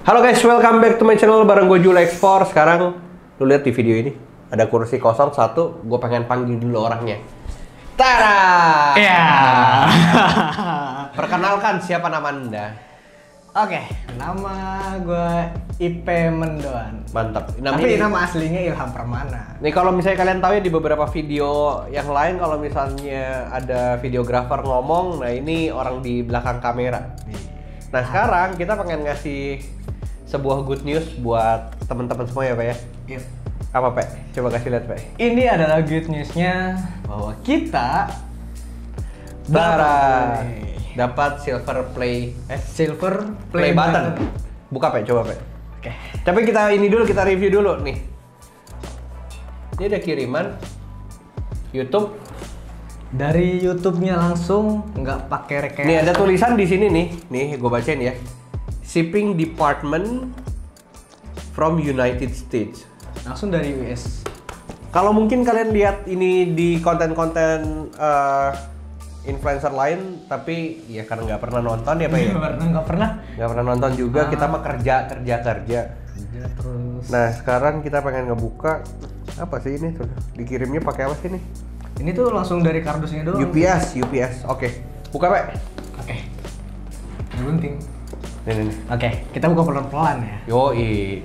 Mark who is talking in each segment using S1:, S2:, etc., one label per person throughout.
S1: Halo guys, welcome back to my channel bareng gue Jul Explore. Sekarang lu lihat di video ini ada kursi kosong satu, gue pengen panggil dulu orangnya. Tara.
S2: Ya.
S1: Perkenalkan siapa nama Anda?
S2: Oke, nama gue IP Mendoan.
S1: Mantap.
S2: Tapi nama aslinya Ilham Permana.
S1: Nih kalau misalnya kalian tahu ya di beberapa video yang lain kalau misalnya ada videografer ngomong, nah ini orang di belakang kamera. Nah sekarang kita pengen ngasih sebuah good news buat teman-teman semua ya Pak ya.
S2: Iya.
S1: Apa Pak? Coba kasih lihat Pak.
S2: Ini adalah good newsnya bahwa kita
S1: dapat silver play
S2: button.
S1: Buka Pak, coba Pak.
S2: Oke.
S1: Tapi kita review dulu nih. Ini ada kiriman YouTube.
S2: Dari YouTube-nya langsung, nggak pakai rekayasa.
S1: Nih ada tulisan di sini nih gue bacain ya. Shipping Department from United States.
S2: Langsung dari US.
S1: Kalau mungkin kalian lihat ini di konten-konten influencer lain, tapi ya karena nggak pernah nonton ya Pak ya.
S2: Nggak pernah
S1: nonton juga. Kita mah kerja.
S2: Terus.
S1: Nah sekarang kita pengen ngebuka apa sih ini tuh? Dikirimnya pakai apa sih ini?
S2: Ini tuh langsung dari kardusnya doang.
S1: UPS. Oke. Buka Pak.
S2: Oke. Yang penting.
S1: Nih.
S2: Oke, kita buka pelan-pelan ya.
S1: Yoi.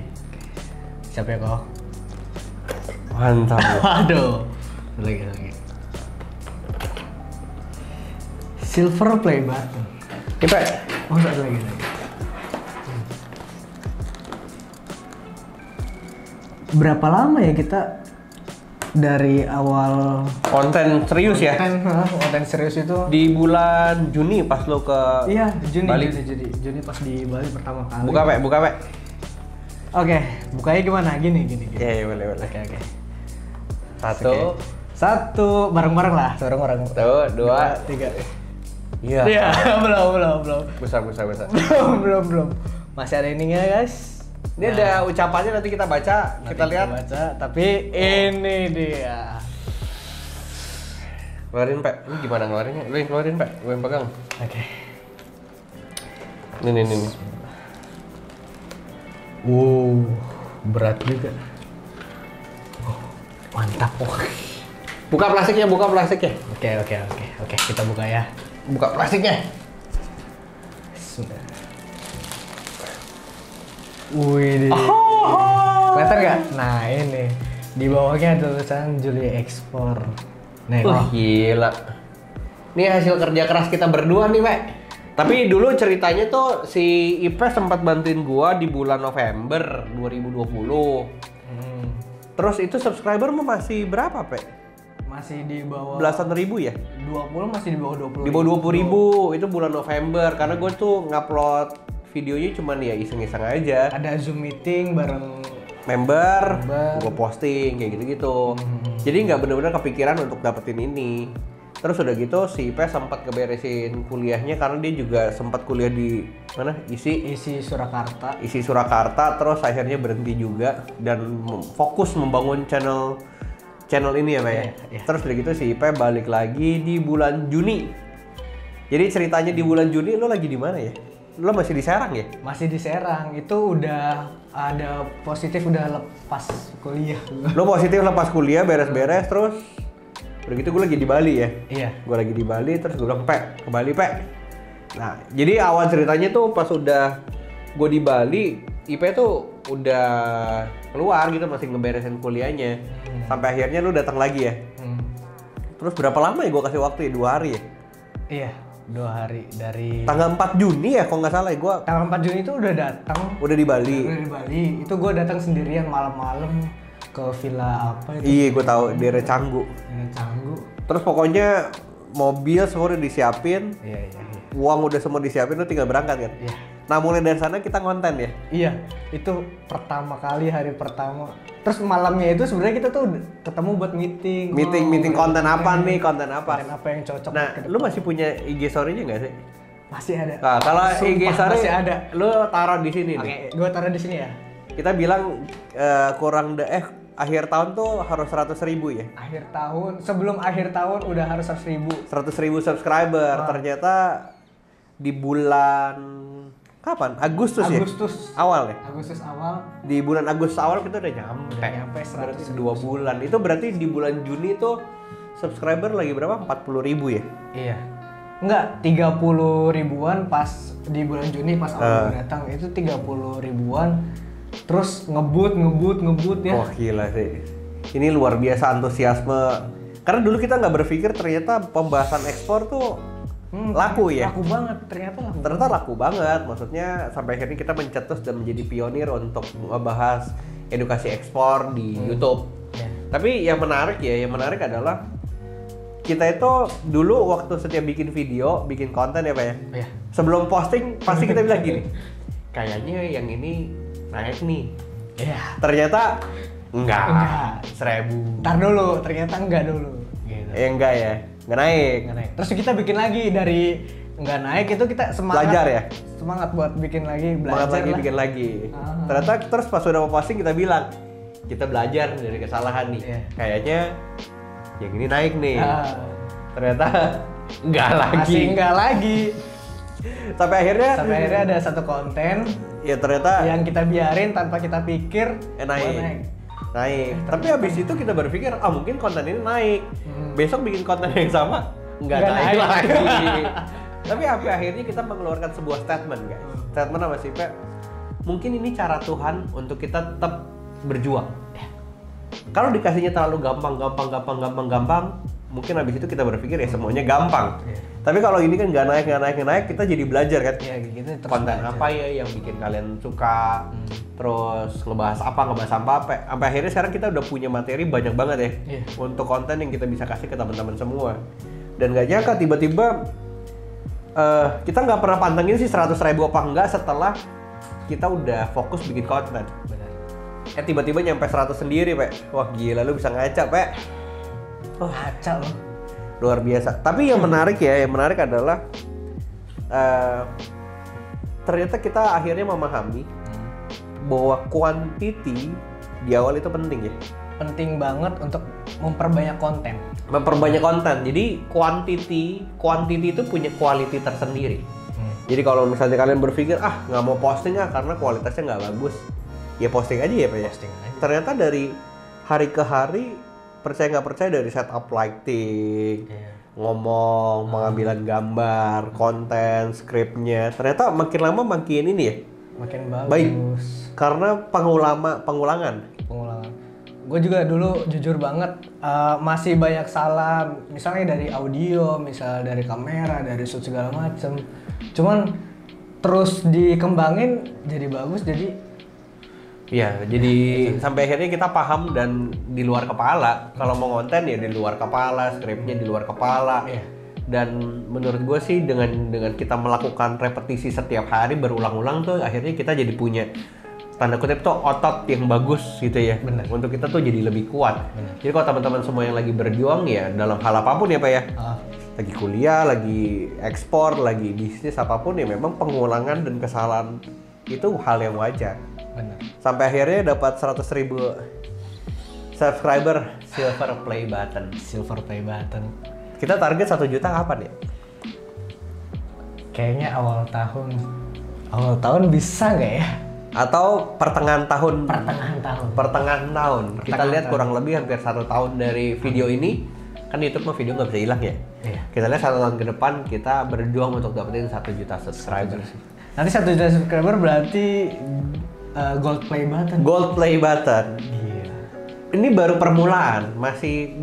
S2: Siap ya kok?
S1: Mantap.
S2: Waduh. Lagi. Silver play button.
S1: Nih Pak.
S2: Oh, satu lagi. Berapa lama ya kita dari awal
S1: Konten serius ya?
S2: konten serius itu
S1: Di bulan Juni pas lo ke
S2: iya,
S1: Bali.
S2: Juni pas di Bali pertama kali.
S1: Buka Pak.
S2: Oke, bukanya gimana? Gini.
S1: Iya, boleh.
S2: Oke.
S1: Satu,
S2: bareng-bareng lah. Bareng-bareng.
S1: tuh, dua,
S2: tiga.
S1: Iya.
S2: Iya, belum.
S1: Besar.
S2: Belum. Masih ada ininya, guys.
S1: Ini ada ucapannya nanti kita baca, kita lihat.
S2: Tapi ini dia.
S1: Keluarin Pak. Ini gimana ngeluarinnya? Lu yang keluarin Pak, gue yang pegang.
S2: Oke.
S1: Nih.
S2: Wow, berat juga. Oh, mantap.
S1: Buka plastiknya.
S2: Oke, kita buka ya.
S1: Buka plastiknya.
S2: Sudah. Wih, kelihatan nggak? Nah ini di bawahnya ada tulisan Julia Ekspor. Nih,
S1: Gila. Ini hasil kerja keras kita berdua nih Pak. Tapi dulu ceritanya tuh si Ipe sempat bantuin gua di bulan November 2020. Terus itu subscriber masih berapa Pak?
S2: Masih di bawah
S1: Belasan ribu ya?
S2: 20, masih di bawah 20.
S1: Di bawah 20.000 itu bulan November karena gue tuh ngupload videonya cuman ya iseng-iseng aja.
S2: Ada Zoom meeting bareng
S1: member. Gue posting kayak gitu-gitu. Jadi nggak bener-bener kepikiran untuk dapetin ini. Terus udah gitu si Ipe sempat keberesin kuliahnya karena dia juga sempat kuliah di mana? ISI Surakarta. Terus akhirnya berhenti juga dan fokus membangun channel ini ya Pak ya.
S2: Iya.
S1: Terus udah gitu si Ipe balik lagi di bulan Juni. Jadi ceritanya di bulan Juni lo lagi di mana ya? Lo masih di Serang ya?
S2: Masih di Serang. Itu udah ada positif udah lepas kuliah.
S1: Lo positif lepas kuliah, beres-beres terus udah gitu gue lagi di Bali ya?
S2: Iya.
S1: Gue lagi di Bali terus gue bilang, ke Bali Pak. Nah, jadi awal ceritanya tuh pas udah gue di Bali, Ipe tuh udah keluar gitu, masih ngeberesin kuliahnya. Sampai akhirnya lu datang lagi ya? Terus berapa lama ya gue kasih waktu ya? 2 hari ya?
S2: Iya. 2 hari dari
S1: tanggal 4 Juni ya kalau nggak salah ya
S2: tanggal 4 Juni itu udah datang.
S1: Udah di Bali.
S2: Itu gue datang sendirian malam-malam ke villa apa itu.
S1: Iya, gue tahu daerah Canggu. Terus pokoknya mobil semua udah disiapin.
S2: Iya.
S1: Uang udah semua disiapin, lu tinggal berangkat kan?
S2: Iya.
S1: Nah mulai dari sana kita konten ya?
S2: Iya, itu hari pertama. Terus malamnya itu sebenarnya kita tuh ketemu buat meeting.
S1: Meeting konten apa nih? Konten apa
S2: yang cocok.
S1: Nah, lu masih punya IG story-nya nggak sih?
S2: Masih ada.
S1: Nah, kalau IG story
S2: masih ada.
S1: Lu taruh di sini nih.
S2: Oke, gua taruh di sini ya.
S1: Kita bilang akhir tahun tuh harus 100.000 ya?
S2: Sebelum akhir tahun udah harus 100.000
S1: subscriber. Ternyata di bulan Kapan? Agustus ya? Awal ya?
S2: Agustus awal.
S1: Di bulan Agustus awal kita udah nyampe.
S2: Udah nyampe 100
S1: 2 bulan. Itu berarti di bulan Juni tuh subscriber lagi berapa? 40.000 ya?
S2: Iya. Enggak, 30 ribuan pas di bulan Juni pas awal datang itu 30 ribuan. Terus ngebut ya.
S1: Oh gila sih. Ini luar biasa antusiasme. Karena dulu kita nggak berpikir ternyata pembahasan ekspor tuh laku ya.
S2: Laku banget,
S1: ternyata laku banget. Maksudnya sampai akhirnya kita mencetus dan menjadi pionir untuk ngebahas edukasi ekspor di YouTube.
S2: Yeah.
S1: Tapi yang menarik adalah kita itu dulu waktu setiap bikin video, bikin konten ya Pak ya.
S2: Yeah.
S1: Sebelum posting pasti kita bilang gini, kayaknya yang ini naik nih.
S2: Yeah.
S1: Ternyata enggak. 1.000.
S2: Ntar dulu, ternyata enggak dulu. Gitu.
S1: Enggak ya, enggak naik.
S2: Terus kita bikin lagi dari enggak naik itu kita semangat.
S1: Belajar ya?
S2: Semangat buat bikin lagi, belajar
S1: lagi, bikin lagi. Ternyata terus pas udah mau posting kita bilang, kita belajar dari kesalahan nih.
S2: Yeah.
S1: Kayaknya yang ini naik nih. Ternyata enggak lagi.
S2: Masih enggak lagi.
S1: Sampai akhirnya
S2: ada satu konten
S1: ya ternyata
S2: yang kita biarin tanpa kita pikir
S1: naik. Tapi habis itu kita berpikir mungkin konten ini naik. Besok bikin konten yang sama nggak naik lagi. Tapi akhirnya kita mengeluarkan sebuah statement guys. Statement apa sih Pak? Mungkin ini cara Tuhan untuk kita tetap berjuang. Kalau dikasihnya terlalu gampang, mungkin habis itu kita berpikir ya semuanya gampang. Tapi kalau ini kan nggak naik, kita jadi belajar kan.
S2: Ya, gitu,
S1: konten belajar. Apa ya yang bikin kalian suka, terus ngebahas apa. Sampai akhirnya sekarang kita udah punya materi banyak banget ya untuk konten yang kita bisa kasih ke teman-teman semua. Dan nggak nyangka tiba-tiba kita nggak pernah pantengin sih 100.000 apa enggak setelah kita udah fokus bikin konten.
S2: Benar.
S1: Tiba-tiba nyampe 100 sendiri Pak. Wah gila lu bisa ngaca Pak.
S2: Ngaca loh.
S1: Luar biasa. Tapi yang menarik adalah ternyata kita akhirnya memahami bahwa quantity di awal itu penting ya.
S2: Penting banget untuk memperbanyak konten.
S1: Jadi quantity itu punya quality tersendiri. Jadi kalau misalnya kalian berpikir nggak mau posting karena kualitasnya nggak bagus, ya posting aja ya Pak ya. Ternyata dari hari ke hari, percaya nggak percaya, dari setup lighting, ngomong, pengambilan gambar, konten, skripnya, ternyata makin lama makin ini ya,
S2: makin bagus.
S1: Baik, karena pengulangan.
S2: Gue juga dulu jujur banget masih banyak salah, misalnya dari audio, misal dari kamera, dari shoot segala macem. Cuman terus dikembangin jadi bagus, jadi sampai akhirnya kita paham dan di luar kepala. Kalau mau konten ya di luar kepala, skripnya di luar kepala. Dan menurut gue sih dengan kita melakukan repetisi setiap hari berulang-ulang tuh akhirnya kita jadi punya tanda kutip tuh otot yang bagus gitu ya. Bener.
S1: Untuk kita tuh jadi lebih kuat. Jadi kalau teman-teman semua yang lagi berjuang ya dalam hal apapun ya Pak ya. Lagi kuliah, lagi ekspor, lagi bisnis apapun ya, memang pengulangan dan kesalahan itu hal yang wajar.
S2: Bener.
S1: Sampai akhirnya dapat 100.000 subscriber, silver play button. Kita target 1 juta kapan ya?
S2: Kayaknya awal tahun bisa nggak ya?
S1: Atau pertengahan tahun. Kita lihat kurang lebih hampir 1 tahun dari video ini. Kan YouTube mah video nggak bisa hilang ya. Kita lihat 1 tahun ke depan kita berjuang untuk dapetin 1 juta subscriber.
S2: Nanti 1 juta subscriber berarti gold play button.
S1: Gila. Ini baru permulaan.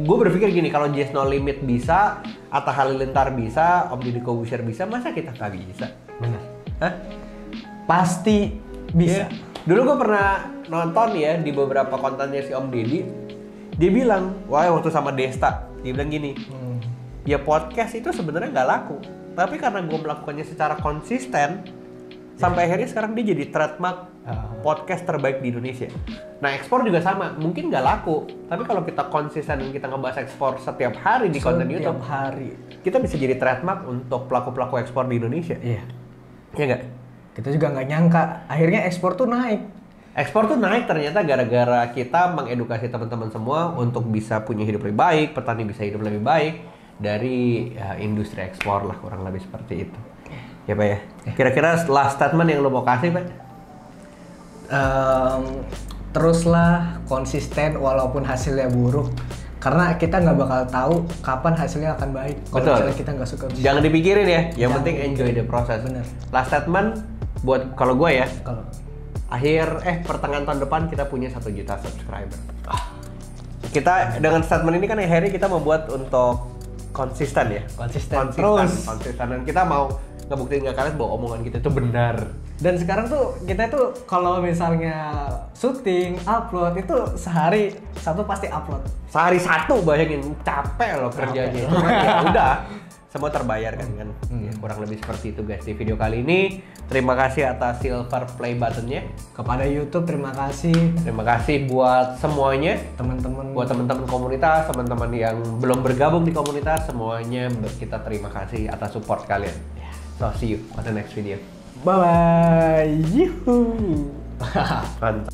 S1: Gue berpikir gini, kalau Just No Limit bisa, Atta Halilintar bisa, Om Deddy Corbuzier bisa, masa kita nggak bisa?
S2: Benar.
S1: Hah?
S2: Pasti bisa.
S1: Dulu gue pernah nonton ya di beberapa kontennya si Om Deddy. Dia bilang, waktu sama Desta, dia bilang gini, ya podcast itu sebenarnya nggak laku, tapi karena gue melakukannya secara konsisten, sampai akhirnya sekarang dia jadi trademark podcast terbaik di Indonesia. Nah, ekspor juga sama, mungkin nggak laku, tapi kalau kita konsisten dan kita ngebahas ekspor setiap hari di konten YouTube, kita bisa jadi trademark untuk pelaku-pelaku ekspor di Indonesia. Iya nggak?
S2: Kita juga nggak nyangka, akhirnya ekspor tuh naik.
S1: Ekspor tuh naik ternyata gara-gara kita mengedukasi teman-teman semua untuk bisa punya hidup lebih baik, petani bisa hidup lebih baik dari industri ekspor lah, kurang lebih seperti itu. Ya Pak ya. Kira-kira last statement yang lo mau kasih Pak?
S3: Teruslah konsisten walaupun hasilnya buruk. Karena kita nggak bakal tahu kapan hasilnya akan baik. Kalau misalnya kita nggak suka.
S1: Jangan dipikirin ya. Yang penting enjoy the process.
S3: Bener.
S1: Last statement buat kalau gue ya.
S3: Kalau
S1: Pertengahan tahun depan kita punya 1 juta subscriber. Kita dengan statement ini kan akhirnya kita membuat untuk konsisten ya.
S3: Konsisten. Terus.
S1: Konsisten dan kita mau ngebuktiin ke kalian bahwa omongan kita itu benar.
S3: Dan sekarang tuh kita tuh kalau misalnya syuting, upload itu sehari satu pasti upload.
S1: Sehari 1 bayangin, capek loh kerjanya. Cuman ya udah, semua terbayar kan. Ya, kurang lebih seperti itu guys di video kali ini. Terima kasih atas silver play buttonnya.
S3: Kepada YouTube terima kasih.
S1: Terima kasih buat semuanya.
S3: Teman-teman.
S1: Buat teman-teman komunitas, teman-teman yang belum bergabung di komunitas, semuanya kita terima kasih atas support kalian. So see you on the next video.
S3: Bye bye. Yuhu.
S1: Mantap.